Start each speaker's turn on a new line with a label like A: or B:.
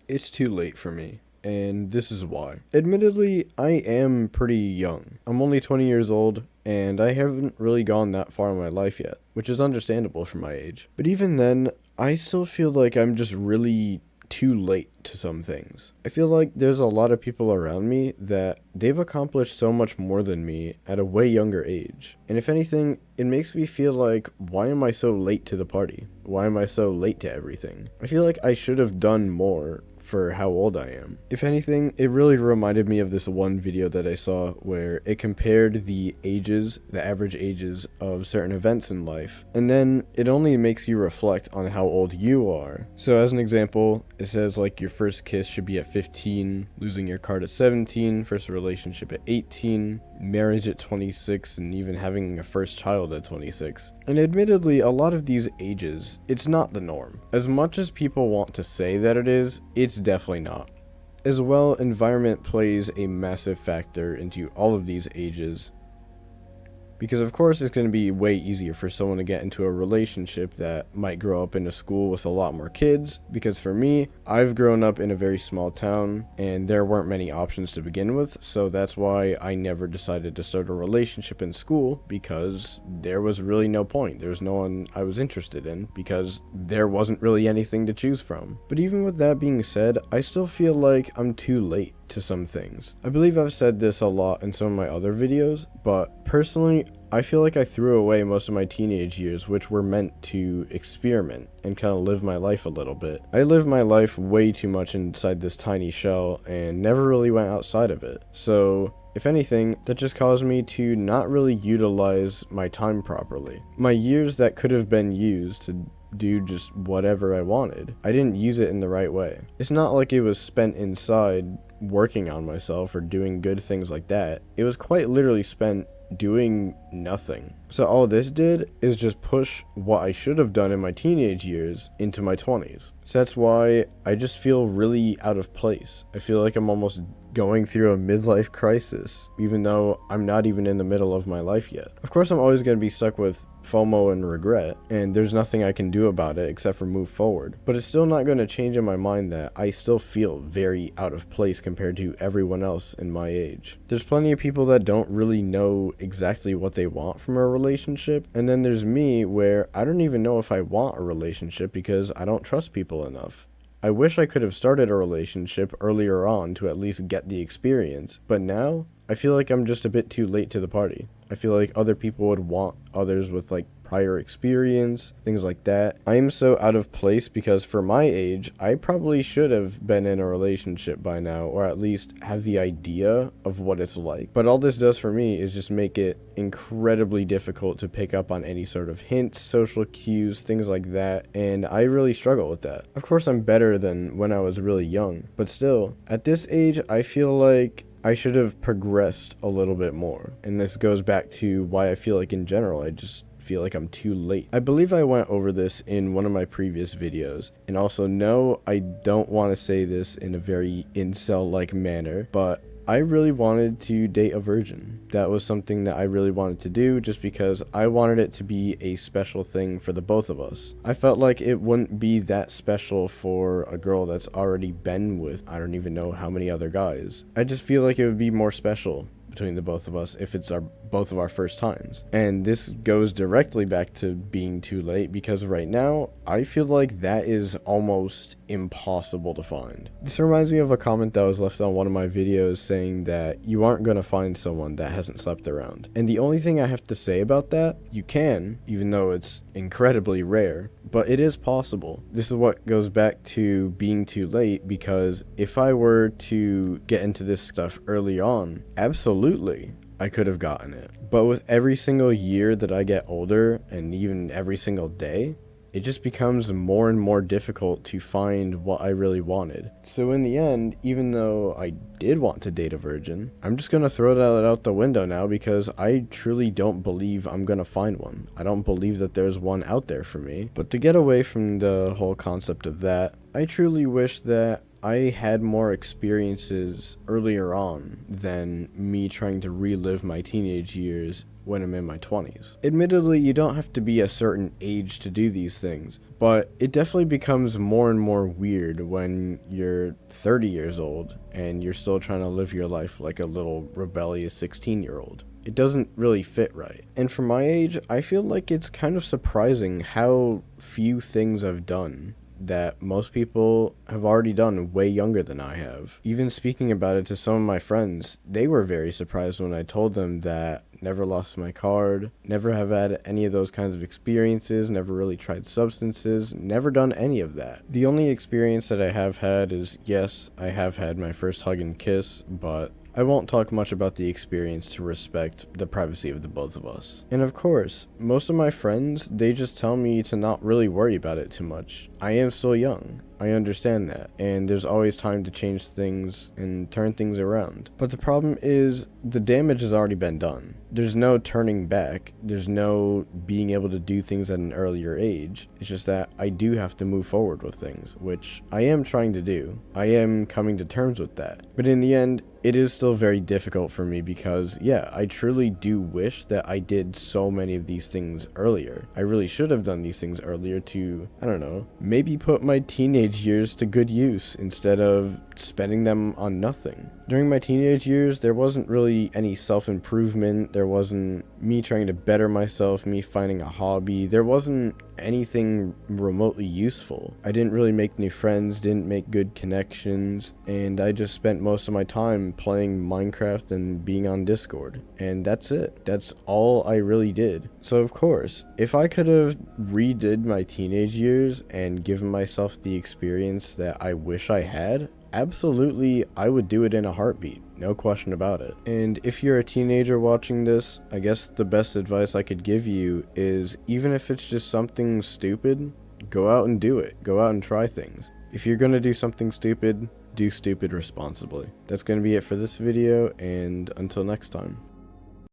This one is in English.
A: It's too late for me, and this is why. Admittedly, I am pretty young. I'm only 20 years old, and I haven't really gone that far in my life yet, which is understandable for my age. But even then, I still feel like I'm just really too late to some things. I feel like there's a lot of people around me that they've accomplished so much more than me at a way younger age. And if anything, it makes me feel like, why am I so late to the party? Why am I so late to everything? I feel like I should have done more for how old I am. If anything, it really reminded me of this one video that I saw where it compared the ages, the average ages of certain events in life, and then it only makes you reflect on how old you are. So as an example, it says like your first kiss should be at 15, losing your card at 17, first relationship at 18, marriage at 26, and even having a first child at 26. And admittedly, a lot of these ages, it's not the norm. As much as people want to say that it is, it's definitely not. As well, environment plays a massive factor into all of these ages. Because of course it's going to be way easier for someone to get into a relationship that might grow up in a school with a lot more kids. Because for me, I've grown up in a very small town and there weren't many options to begin with. So that's why I never decided to start a relationship in school, because there was really no point. There was no one I was interested in because there wasn't really anything to choose from. But even with that being said, I still feel like I'm too late to some things. I believe I've said this a lot in some of my other videos, but personally, I feel like I threw away most of my teenage years, which were meant to experiment and kind of live my life a little bit. I lived my life way too much inside this tiny shell and never really went outside of it. So if anything, that just caused me to not really utilize my time properly. My years that could have been used to do just whatever I wanted, I didn't use it in the right way. It's not like it was spent inside working on myself or doing good things like that. It was quite literally spent doing nothing. So all this did is just push what I should have done in my teenage years into my 20s. So that's why I just feel really out of place. I feel like I'm almost going through a midlife crisis, even though I'm not even in the middle of my life yet. Of course, I'm always going to be stuck with FOMO and regret, and there's nothing I can do about it except for move forward. But it's still not going to change in my mind that I still feel very out of place compared to everyone else in my age. There's plenty of people that don't really know exactly what they want from a relationship, and then there's me where I don't even know if I want a relationship because I don't trust people enough. I wish I could have started a relationship earlier on to at least get the experience, but now I feel like I'm just a bit too late to the party. I feel like other people would want others with like prior experience, things like that. I am so out of place because for my age, I probably should have been in a relationship by now, or at least have the idea of what it's like. But all this does for me is just make it incredibly difficult to pick up on any sort of hints, social cues, things like that, and I really struggle with that. Of course, I'm better than when I was really young, but still, at this age, I feel like I should have progressed a little bit more. And this goes back to why I feel like in general, I just feel like I'm too late. I believe I went over this in one of my previous videos. And also, no, I don't want to say this in a very incel-like manner, but I really wanted to date a virgin. That was something that I really wanted to do just because I wanted it to be a special thing for the both of us. I felt like it wouldn't be that special for a girl that's already been with I don't even know how many other guys. I just feel like it would be more special between the both of us if it's both of our first times. And this goes directly back to being too late, because right now I feel like that is almost impossible to find. This reminds me of a comment that was left on one of my videos saying that you aren't going to find someone that hasn't slept around. And the only thing I have to say about that, you can, even though it's incredibly rare, but it is possible. This is what goes back to being too late, because if I were to get into this stuff early on, absolutely I could have gotten it. But with every single year that I get older, and even every single day, it just becomes more and more difficult to find what I really wanted. So in the end, even though I did want to date a virgin, I'm just gonna throw that out the window now, because I truly don't believe I'm gonna find one. I don't believe that there's one out there for me. But to get away from the whole concept of that, I truly wish that I had more experiences earlier on than me trying to relive my teenage years when I'm in my 20s. Admittedly, you don't have to be a certain age to do these things, but it definitely becomes more and more weird when you're 30 years old and you're still trying to live your life like a little rebellious 16-year-old. It doesn't really fit right. And for my age, I feel like it's kind of surprising how few things I've done that most people have already done way younger than I have. Even speaking about it to some of my friends, they were very surprised when I told them that never lost my card, never have had any of those kinds of experiences, never really tried substances, never done any of that. The only experience that I have had is, yes, I have had my first hug and kiss, but I won't talk much about the experience to respect the privacy of the both of us. And of course, most of my friends, they just tell me to not really worry about it too much. I am still young. I understand that, and there's always time to change things and turn things around. But the problem is, the damage has already been done. There's no turning back. There's no being able to do things at an earlier age. It's just that I do have to move forward with things, which I am trying to do. I am coming to terms with that. But in the end, it is still very difficult for me because, yeah, I truly do wish that I did so many of these things earlier. I really should have done these things earlier to, I don't know, maybe put my teenage years to good use instead of spending them on nothing. During my teenage years, there wasn't really any self-improvement. There wasn't me trying to better myself, me finding a hobby. There wasn't anything remotely useful. I didn't really make new friends, didn't make good connections, and I just spent most of my time playing Minecraft and being on Discord. And that's it. That's all I really did. So of course, if I could have redid my teenage years and given myself the experience that I wish I had, absolutely, I would do it in a heartbeat. No question about it. And if you're a teenager watching this, I guess the best advice I could give you is, even if it's just something stupid, go out and do it. Go out and try things. If you're gonna do something stupid, do stupid responsibly. That's gonna be it for this video, and until next time.